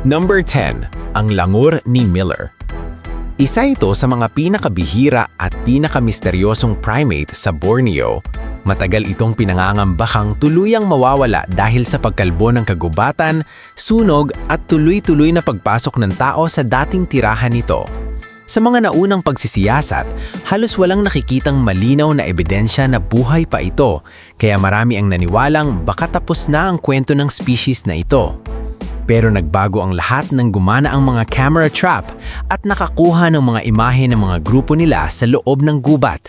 Number 10, ang langur ni Miller. Isa ito sa mga pinakabihira at pinakamisteryosong primate sa Borneo. Matagal itong pinangangambakang tuluyang mawawala dahil sa pagkalbo ng kagubatan, sunog at tuloy-tuloy na pagpasok ng tao sa dating tirahan nito. Sa mga naunang pagsisiyasat, halos walang nakikitang malinaw na ebidensya na buhay pa ito, kaya marami ang naniwalang baka tapos na ang kwento ng species na ito. Pero nagbago ang lahat nang gumana ang mga camera trap at nakakuha ng mga imahe ng mga grupo nila sa loob ng gubat.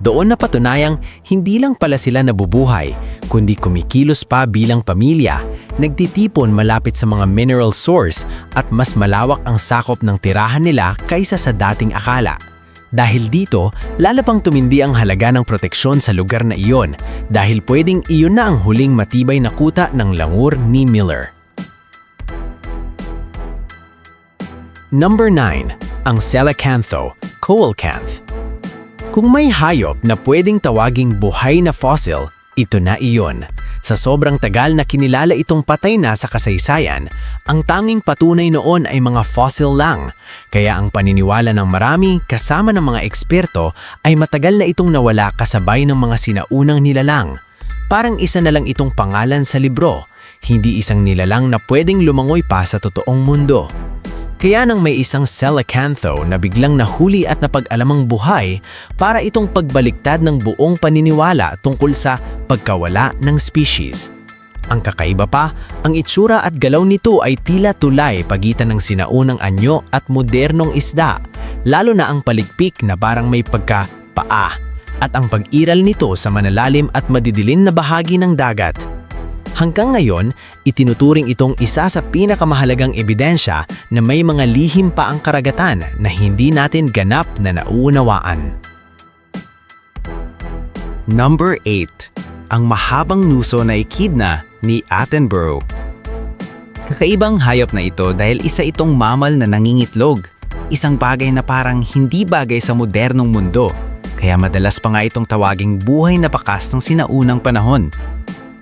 Doon napatunayang hindi lang pala sila nabubuhay, kundi kumikilos pa bilang pamilya, nagtitipon malapit sa mga mineral source at mas malawak ang sakop ng tirahan nila kaysa sa dating akala. Dahil dito, lalo pang tumindi ang halaga ng proteksyon sa lugar na iyon dahil pwedeng iyon na ang huling matibay na kuta ng langur ni Miller. Number 9, ang Coelacanth, Coelacanth. Kung may hayop na pwedeng tawaging buhay na fossil, ito na iyon. Sa sobrang tagal na kinilala itong patay na sa kasaysayan, ang tanging patunay noon ay mga fossil lang. Kaya ang paniniwala ng marami kasama ng mga eksperto ay matagal na itong nawala kasabay ng mga sinaunang nilalang. Parang isa na lang itong pangalan sa libro, hindi isang nilalang na pwedeng lumangoy pa sa totoong mundo. Kaya nang may isang Coelacanth na biglang nahuli at napag-alamang buhay para itong pagbaliktad ng buong paniniwala tungkol sa pagkawala ng species. Ang kakaiba pa, ang itsura at galaw nito ay tila tulay pagitan ng sinaunang anyo at modernong isda, lalo na ang paligpik na parang may pagka-paa at ang pag-iral nito sa manalalim at madidilim na bahagi ng dagat. Hanggang ngayon, itinuturing itong isa sa pinakamahalagang ebidensya na may mga lihim pa ang karagatan na hindi natin ganap na nauunawaan. Number 8, ang mahabang nuso na echidna ni Attenborough. Kakaibang hayop na ito dahil isa itong mammal na nangingitlog, isang bagay na parang hindi bagay sa modernong mundo, kaya madalas pa nga itong tawaging buhay na bakas ng sinaunang panahon.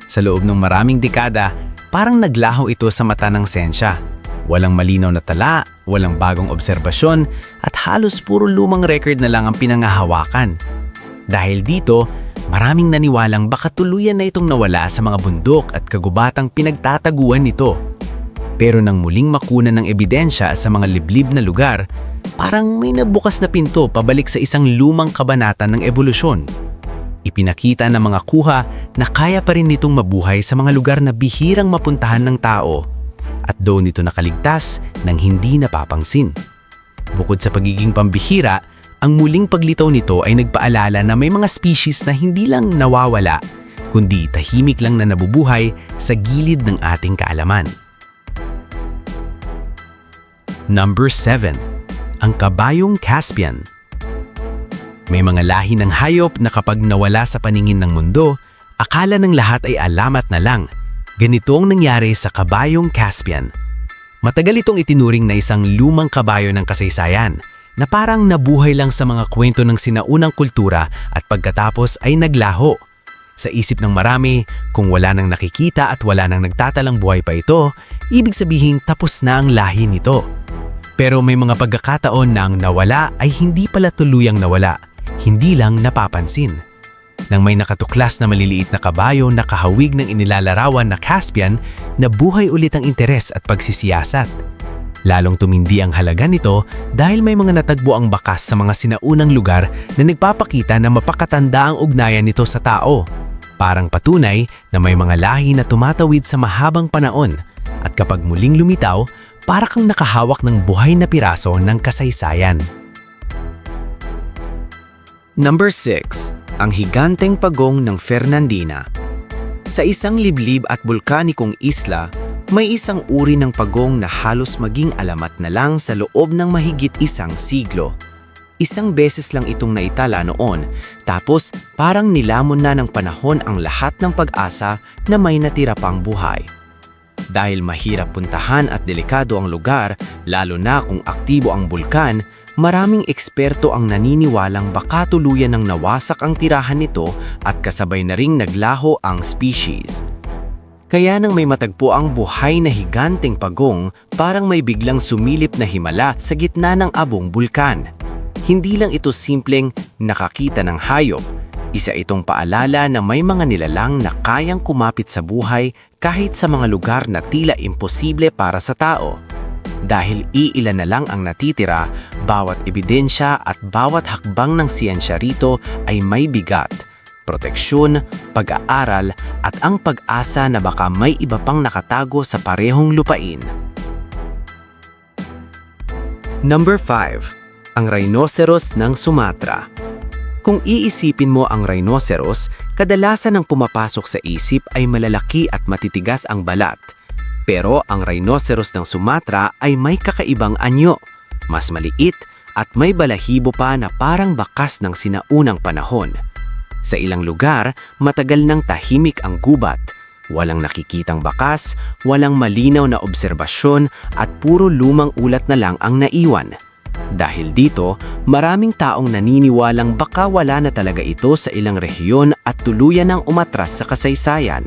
Sa loob ng maraming dekada, parang naglaho ito sa mata ng siyensya. Walang malinaw na tala, walang bagong obserbasyon, at halos puro lumang record na lang ang pinangahawakan. Dahil dito, maraming naniwalang baka tuluyan na itong nawala sa mga bundok at kagubatang pinagtataguan nito. Pero nang muling makunan ng ebidensya sa mga liblib na lugar, parang may nabukas na pinto pabalik sa isang lumang kabanata ng evolusyon. Ipinakita ng mga kuha na kaya pa rin nitong mabuhay sa mga lugar na bihirang mapuntahan ng tao at doon nito nakaligtas ng hindi napapangsin. Bukod sa pagiging pambihira, ang muling paglitaw nito ay nagpaalala na may mga species na hindi lang nawawala, kundi tahimik lang na nabubuhay sa gilid ng ating kaalaman. Number 7, ang kabayong Caspian. May mga lahi ng hayop na kapag nawala sa paningin ng mundo, akala ng lahat ay alamat na lang. Ganito ang nangyari sa kabayong Caspian. Matagal itong itinuring na isang lumang kabayo ng kasaysayan na parang nabuhay lang sa mga kwento ng sinaunang kultura at pagkatapos ay naglaho. Sa isip ng marami, kung wala nang nakikita at wala nang nagtatalang buhay pa ito, ibig sabihin tapos na ang lahi nito. Pero may mga pagkakataon na ang nawala ay hindi pala tuluyang nawala. Hindi lang napapansin. Nang may nakatuklas na maliliit na kabayo na kahawig ng inilalarawan na Caspian, nabuhay ulit ang interes at pagsisiyasat. Lalong tumindi ang halaga nito dahil may mga natagbo ang bakas sa mga sinaunang lugar na nagpapakita na mapakatanda ang ugnayan nito sa tao. Parang patunay na may mga lahi na tumatawid sa mahabang panahon at kapag muling lumitaw, para kang nakahawak ng buhay na piraso ng kasaysayan. Number 6, ang higanteng pagong ng Fernandina. Sa isang liblib at bulkanikong isla, may isang uri ng pagong na halos maging alamat na lang sa loob ng mahigit isang siglo. Isang beses lang itong naitala noon, tapos parang nilamon na ng panahon ang lahat ng pag-asa na may natira pang buhay. Dahil mahirap puntahan at delikado ang lugar, lalo na kung aktibo ang bulkan, maraming eksperto ang naniniwalang baka tuluyan ng nawasak ang tirahan nito at kasabay na ring naglaho ang species. Kaya nang may matagpo ang buhay na higanteng pagong, parang may biglang sumilip na himala sa gitna ng abong bulkan. Hindi lang ito simpleng nakakita ng hayop. Isa itong paalala na may mga nilalang na kayang kumapit sa buhay kahit sa mga lugar na tila imposible para sa tao. Dahil iilan na lang ang natitira, bawat ebidensya at bawat hakbang ng siyensya rito ay may bigat, proteksyon, pag-aaral at ang pag-asa na baka may iba pang nakatago sa parehong lupain. Number 5. Ang rhinoceros ng Sumatra. Kung iisipin mo ang rhinoceros, kadalasan ang pumapasok sa isip ay malalaki at matitigas ang balat. Pero ang rhinoceros ng Sumatra ay may kakaibang anyo, mas maliit at may balahibo pa na parang bakas ng sinaunang panahon. Sa ilang lugar, matagal nang tahimik ang gubat. Walang nakikitang bakas, walang malinaw na obserbasyon at puro lumang ulat na lang ang naiwan. Dahil dito, maraming taong naniniwalang baka wala na talaga ito sa ilang rehiyon at tuluyan ng umatras sa kasaysayan.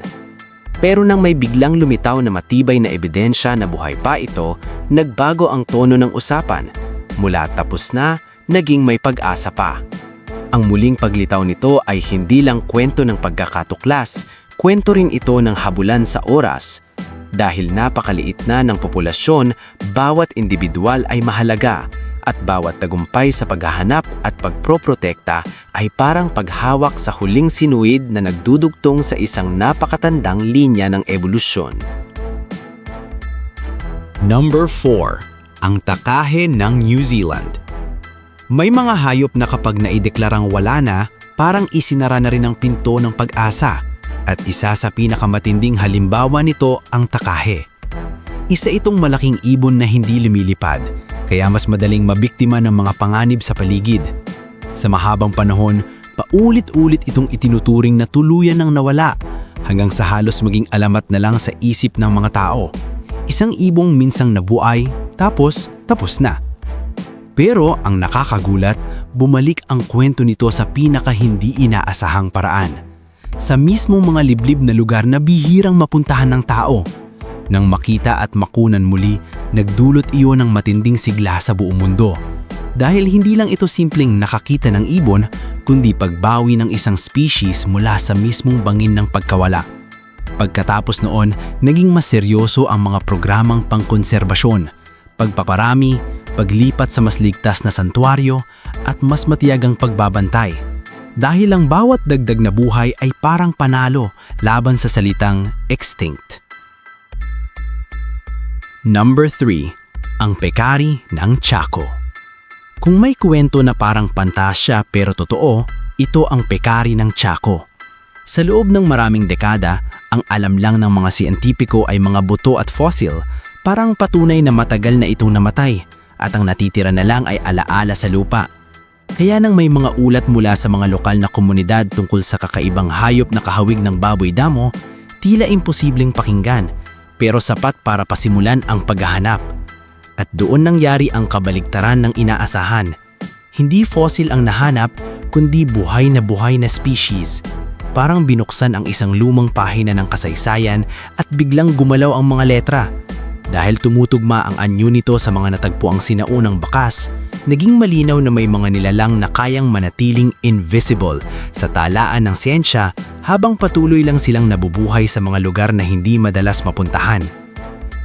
Pero nang may biglang lumitaw na matibay na ebidensya na buhay pa ito, nagbago ang tono ng usapan. Mula tapos na, naging may pag-asa pa. Ang muling paglitaw nito ay hindi lang kwento ng pagkakatuklas, kwento rin ito ng habulan sa oras. Dahil napakaliit na ng populasyon, bawat individual ay mahalaga at bawat tagumpay sa paghahanap at pagproprotekta ay parang paghawak sa huling sinuid na nagdudugtong sa isang napakatandang linya ng ebolusyon. Number 4. Ang takahe ng New Zealand. May mga hayop na kapag naideklarang wala na, parang isinara na rin ang pinto ng pag-asa. At isa sa pinakamatinding halimbawa nito ang takahe. Isa itong malaking ibon na hindi lumilipad, kaya mas madaling mabiktima ng mga panganib sa paligid. Sa mahabang panahon, paulit-ulit itong itinuturing na tuluyan ng nawala, hanggang sa halos maging alamat na lang sa isip ng mga tao. Isang ibong minsang nabuhay, tapos na. Pero ang nakakagulat, bumalik ang kwento nito sa pinaka-hindi inaasahang paraan. Sa mismong mga liblib na lugar na bihirang mapuntahan ng tao. Nang makita at makunan muli, nagdulot iyon ng matinding sigla sa buong mundo. Dahil hindi lang ito simpleng nakakita ng ibon, kundi pagbawi ng isang species mula sa mismong bangin ng pagkawala. Pagkatapos noon, naging mas seryoso ang mga programang pangkonserbasyon, pagpaparami, paglipat sa mas ligtas na santuaryo, at mas matiyagang pagbabantay. Dahil ang bawat dagdag na buhay ay parang panalo laban sa salitang extinct. Number 3. Ang pekari ng Chaco. Kung may kwento na parang pantasya pero totoo, ito ang pekari ng Chaco. Sa loob ng maraming dekada, ang alam lang ng mga siyentipiko ay mga buto at fossil, parang patunay na matagal na itong namatay at ang natitira na lang ay alaala sa lupa. Kaya nang may mga ulat mula sa mga lokal na komunidad tungkol sa kakaibang hayop na kahawig ng baboy damo, tila imposibleng pakinggan, pero sapat para pasimulan ang paghahanap. At doon nangyari ang kabaligtaran ng inaasahan. Hindi fossil ang nahanap, kundi buhay na species. Parang binuksan ang isang lumang pahina ng kasaysayan at biglang gumalaw ang mga letra. Dahil tumutugma ang anyo nito sa mga natagpuang sinaunang bakas, naging malinaw na may mga nilalang na kayang manatiling invisible sa talaan ng siyensya habang patuloy lang silang nabubuhay sa mga lugar na hindi madalas mapuntahan.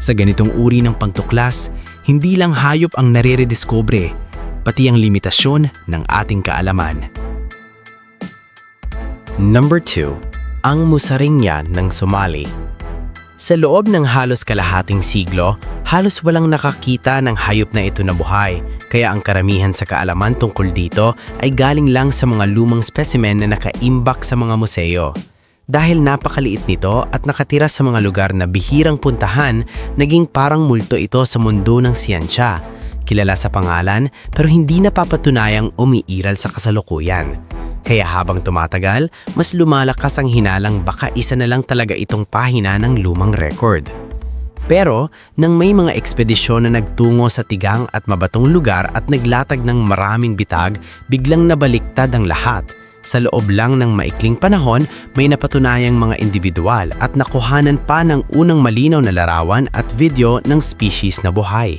Sa ganitong uri ng pangtuklas, hindi lang hayop ang nare-rediscover, pati ang limitasyon ng ating kaalaman. Number 2. Ang musarinya ng Somali. Sa loob ng halos kalahating siglo, halos walang nakakita ng hayop na ito na buhay, kaya ang karamihan sa kaalaman tungkol dito ay galing lang sa mga lumang specimen na nakaimbak sa mga museo. Dahil napakaliit nito at nakatira sa mga lugar na bihirang puntahan, naging parang multo ito sa mundo ng siyensya. Kilala sa pangalan pero hindi napapatunayang umiiral sa kasalukuyan. Kaya habang tumatagal, mas lumalakas ang hinalang baka isa na lang talaga itong pahina ng lumang record. Pero, nang may mga ekspedisyon na nagtungo sa tigang at mabatong lugar at naglatag ng maraming bitag, biglang nabaliktad ang lahat. Sa loob lang ng maikling panahon, may napatunayang mga individual at nakuhanan pa ng unang malinaw na larawan at video ng species na buhay.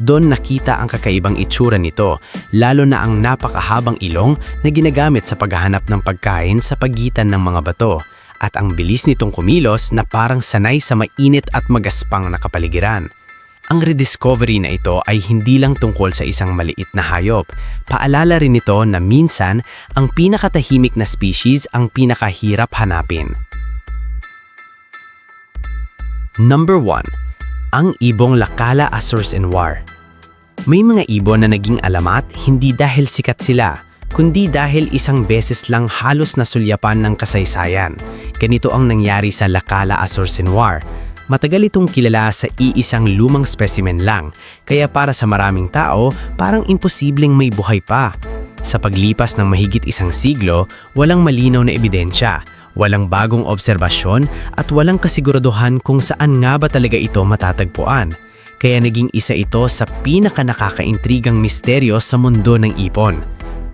Doon nakita ang kakaibang itsura nito, lalo na ang napakahabang ilong na ginagamit sa paghahanap ng pagkain sa pagitan ng mga bato, at ang bilis nitong kumilos na parang sanay sa mainit at magaspang na kapaligiran. Ang rediscovery na ito ay hindi lang tungkol sa isang maliit na hayop. Paalala rin ito na minsan, ang pinakatahimik na species ang pinakahirap hanapin. Number 1. Ang ibong Lacala asursinwar. May mga ibon na naging alamat hindi dahil sikat sila, kundi dahil isang beses lang halos nasulyapan ng kasaysayan. Ganito ang nangyari sa Lacala asursinwar. Matagal itong kilala sa iisang lumang specimen lang, kaya para sa maraming tao, parang imposibleng may buhay pa. Sa paglipas ng mahigit isang siglo, walang malinaw na ebidensya, walang bagong obserbasyon at walang kasiguraduhan kung saan nga ba talaga ito matatagpuan. Kaya naging isa ito sa pinaka-nakakaintrigang misteryo sa mundo ng ipon.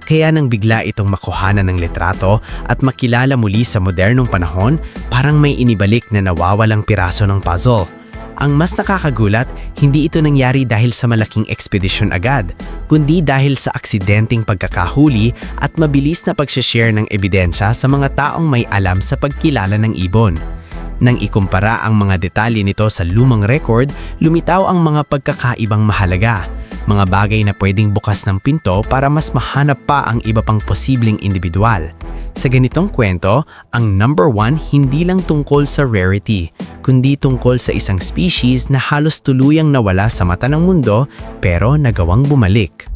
Kaya nang bigla itong makuhanan ng litrato at makilala muli sa modernong panahon, parang may inibalik na nawawalang piraso ng puzzle. Ang mas nakakagulat, hindi ito nangyari dahil sa malaking ekspedisyon agad, kundi dahil sa aksidenteng pagkakahuli at mabilis na pag-share ng ebidensya sa mga taong may alam sa pagkilala ng ibon. Nang ikumpara ang mga detalye nito sa lumang record, lumitaw ang mga pagkakaibang mahalaga. Mga bagay na pwedeng bukas ng pinto para mas mahanap pa ang iba pang posibleng individual. Sa ganitong kwento, ang number 1 hindi lang tungkol sa rarity, kundi tungkol sa isang species na halos tuluyang nawala sa mata ng mundo pero nagawang bumalik.